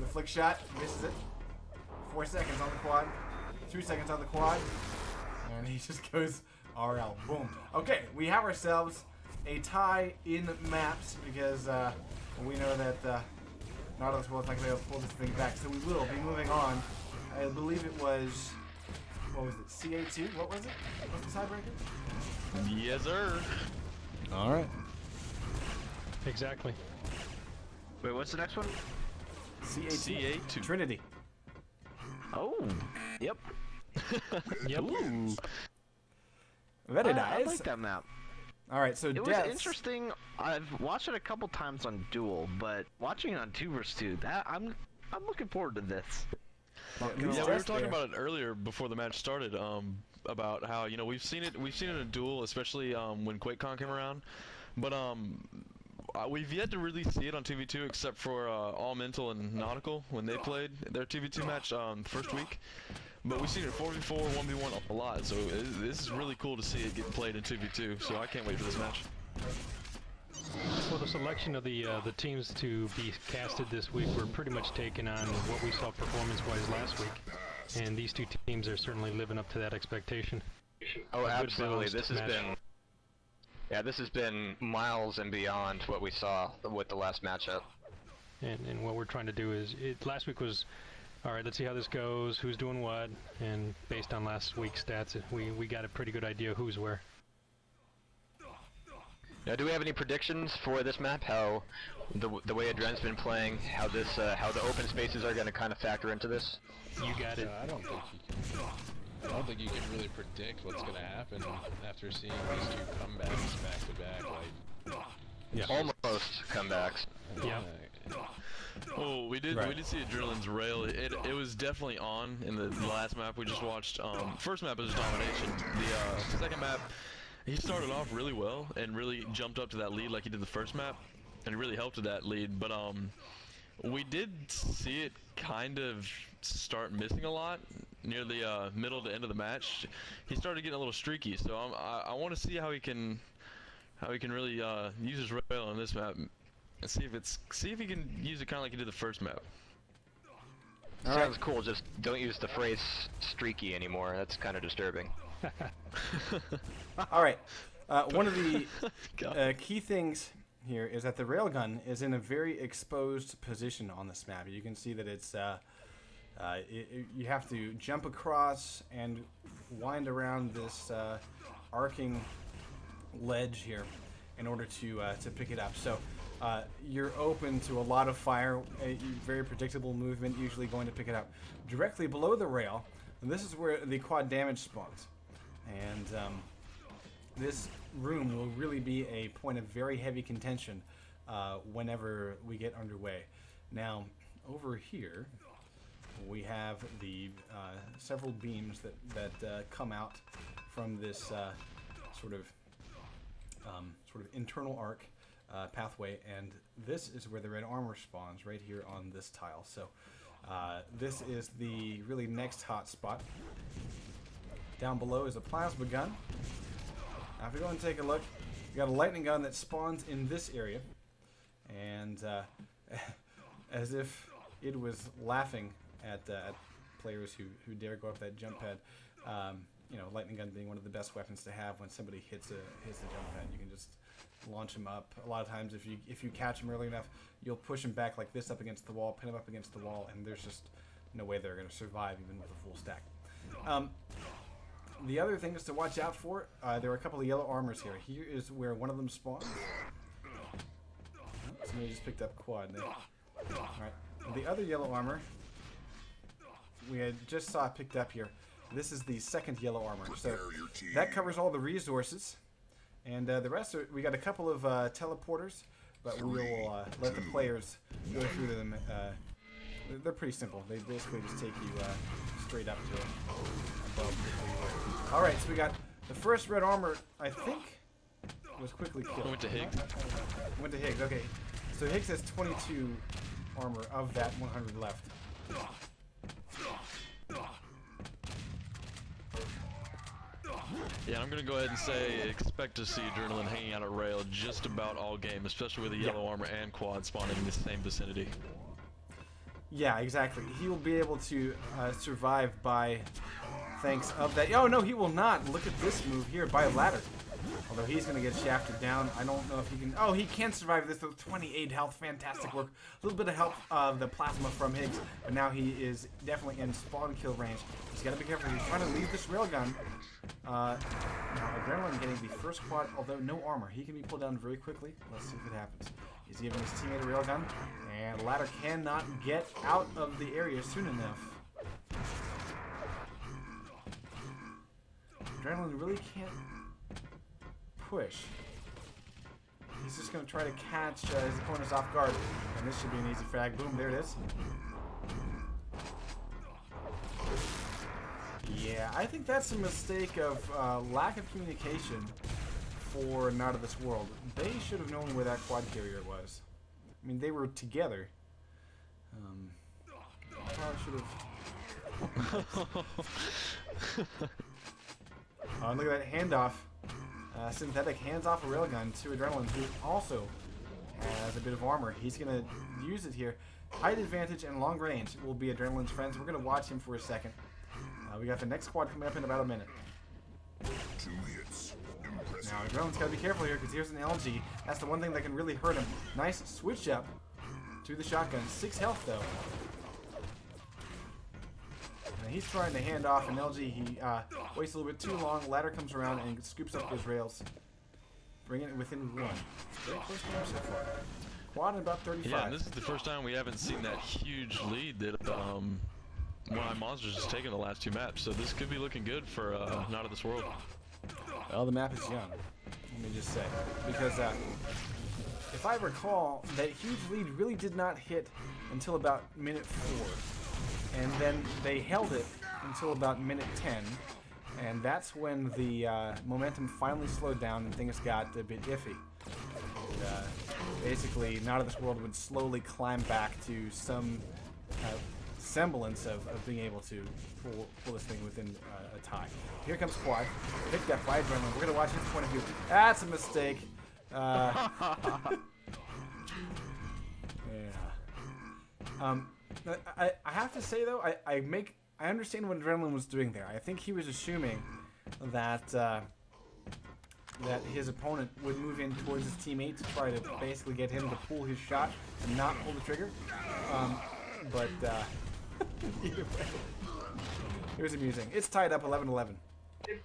flick shot, misses it. 4 seconds on the quad, 2 seconds on the quad, and he just goes RL. Boom. Okay, we have ourselves a tie in maps because we know that Nautilus World's not going to be able to pull this thing back, so we will be moving on. I believe it was, what was it, CA2? What was it? What's the tiebreaker? Yes, sir. All right. Exactly. Wait, what's the next one? CA2. CA2. Trinity. Oh, yep. Yep. Ooh. Very I nice. like that map. All right, so It was deaths. interesting. I've watched it a couple times on Duel, but watching it on 2 vs 2, I'm looking forward to this. Yeah, Yeah, we were deaths talking there. about it earlier before the match started. About how we've seen it in a duel, especially when QuakeCon came around, but we've yet to really see it on TV2 except for All Mental and Nautical when they played their TV2 match first week. But we've seen it 4v4, 1v1 a lot, so this is really cool to see it get played in 2v2. So I can't wait for this match. Well, the selection of the teams to be casted this week were pretty much taken on what we saw performance-wise last week, and these two teams are certainly living up to that expectation. Oh, A good absolutely. balanced This has match. been, yeah, this has been miles and beyond what we saw with the last matchup. And what we're trying to do is, last week was, all right, let's see how this goes, who's doing what, and based on last week's stats, we got a pretty good idea who's where. Now, do we have any predictions for this map? How the way Adren's been playing, how this how the open spaces are going to kind of factor into this? You got it. I don't think you can really predict what's going to happen after seeing these two comebacks back to back. Like, Yeah. Almost comebacks. Yeah. Oh, we did see Adrenaline's rail. It was definitely on in the last map we just watched. First map was domination. The second map, he started off really well and really jumped up to that lead like he did the first map, and it really helped with that lead. But we did see it kind of start missing a lot near the middle to end of the match. He started getting a little streaky, so I want to see how he can really use his rail on this map and see if he can use it kind of like he did the first map. Sounds cool. Just don't use the phrase streaky anymore. That's kind of disturbing. All right. One of the key things here is that the railgun is in a very exposed position on this map. You can see that it's you have to jump across and wind around this arcing ledge here in order to pick it up. So you're open to a lot of fire, a very predictable movement, usually going to pick it up. Directly below the rail, and this is where the quad damage spawns. And this room will really be a point of very heavy contention whenever we get underway. Now, over here, we have the several beams that come out from this sort of internal arc pathway, and this is where the red armor spawns, right here on this tile. So this is the really next hot spot. Down below is a plasma gun. Now if we go and take a look, we got a lightning gun that spawns in this area, and as if it was laughing at players who dare go up that jump pad. You know, lightning gun being one of the best weapons to have when somebody hits the jump pad. You can just launch them up. A lot of times, if you catch them early enough, you'll push them back like this up against the wall, pin them up against the wall, and there's just no way they're going to survive even with a full stack. The other things to watch out for, there are a couple of yellow armors here. Here is where one of them spawns. Somebody just picked up quad there. Alright. The other yellow armor we had just saw picked up here. This is the second yellow armor. So that covers all the resources. And the rest are, we got a couple of teleporters, but we'll let the players go through them. They're pretty simple. They basically just take you straight up to above. Alright, so we got the first red armor, I think, was quickly killed. Went to Higgs. Went to Higgs, okay. So Higgs has 22 armor of that 100 left. Yeah, I'm gonna go ahead and say expect to see Adrenaline hanging out at rail just about all game, especially with the yellow armor and quad spawning in the same vicinity. Yeah, exactly. He will be able to survive by thanks of that. Oh no, he will not. Look at this move here by a ladder. Although he's going to get shafted down. I don't know if he can... Oh, he can survive this with 28 health. Fantastic work. A little bit of help of the plasma from Higgs. But now he is definitely in spawn kill range. He's got to be careful. He's trying to leave this railgun. Now, Adrenaline getting the first quad, although no armor. He can be pulled down very quickly. Let's see if it happens. He's giving his teammate a railgun. And Ladder cannot get out of the area soon enough. Adrenaline really can't push. He's just going to try to catch his opponents off guard. And this should be an easy frag. Boom, there it is. Yeah, I think that's a mistake of lack of communication for Not of This World. They should have known where that quad carrier was. I mean, they were together. Probably should have... Oh, and look at that handoff. Synthetic hands off a railgun to Adrenaline, who also has a bit of armor. He's going to use it here. Height advantage and long range will be Adrenaline's friends. We're going to watch him for a second. We got the next quad coming up in about a minute. Now, Adrenaline's got to be careful here because here's an LG. That's the one thing that can really hurt him. Nice switch up to the shotgun. 6 health, though. And he's trying to hand off an LG. He waits a little bit too long. Ladder comes around and scoops up those rails. Bring it within 1. Very close to him so far. Quad in about 35. Yeah, and this is the first time we haven't seen that huge lead that One-Eye Monsters has taken the last 2 maps. So this could be looking good for Not of This World. Well, the map is young, let me just say. Because if I recall, that huge lead really did not hit until about minute 4. And then they held it until about minute 10. And that's when the momentum finally slowed down and things got a bit iffy. And, basically, Not of This World would slowly climb back to some semblance of being able to pull this thing within a tie. Here comes Quad. Picked up by Adrenaline. We're going to watch his point of view. That's a mistake. Yeah. I have to say, though, I understand what Adrenaline was doing there. I think he was assuming that that his opponent would move in towards his teammate to try to basically get him to pull his shot and not pull the trigger. But either way, it was amusing. It's tied up 11-11.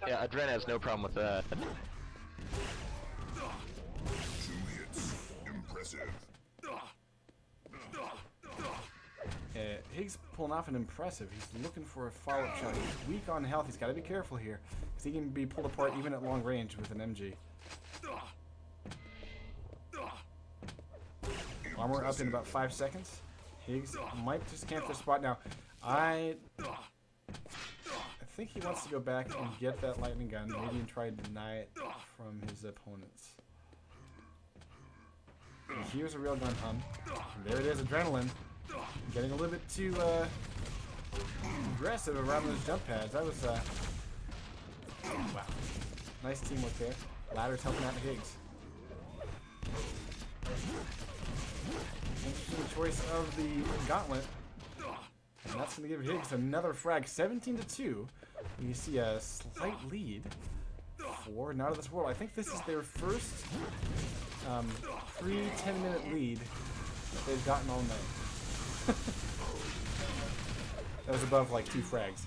Yeah, Adren has no problem with that. 2 hits. Impressive. Higgs pulling off an impressive. He's looking for a follow-up shot. He's weak on health. He's got to be careful here, because he can be pulled apart even at long range with an MG. Armor up in about 5 seconds. Higgs might just camp their spot now. I think he wants to go back and get that lightning gun, maybe and try to deny it from his opponents. And here's a railgun hum. And there it is, Adrenaline. Getting a little bit too aggressive around those jump pads. That was wow. Nice teamwork there. Ladder's helping out Higgs. Interesting choice of the gauntlet. And that's going to give Higgs another frag. 17-2. You see a slight lead for Not of This World. I think this is their first pre-10-minute lead that they've gotten all night. That was above like 2 frags.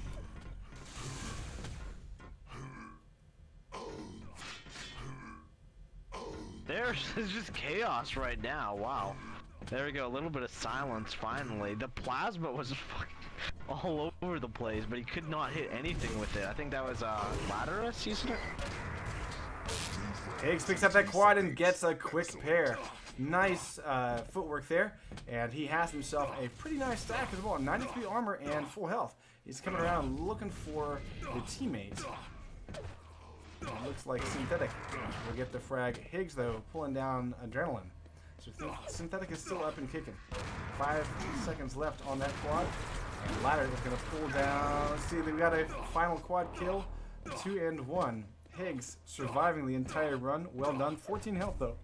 There's just chaos right now. Wow. There we go. A little bit of silence finally. The plasma was fucking all over the place, but he could not hit anything with it. I think that was Ladderus using it. Higgs picks up that quad and gets a quick pair. Nice footwork there, and he has himself a pretty nice stack as well. 93 armor and full health. He's coming around looking for the teammate. It looks like Synthetic will get the frag. Higgs, though, pulling down Adrenaline. So Synthetic is still up and kicking. 5 seconds left on that quad. And Ladder is going to pull down. Let's see, we've got a final quad kill. 2 and 1. Higgs surviving the entire run. Well done. 14 health, though.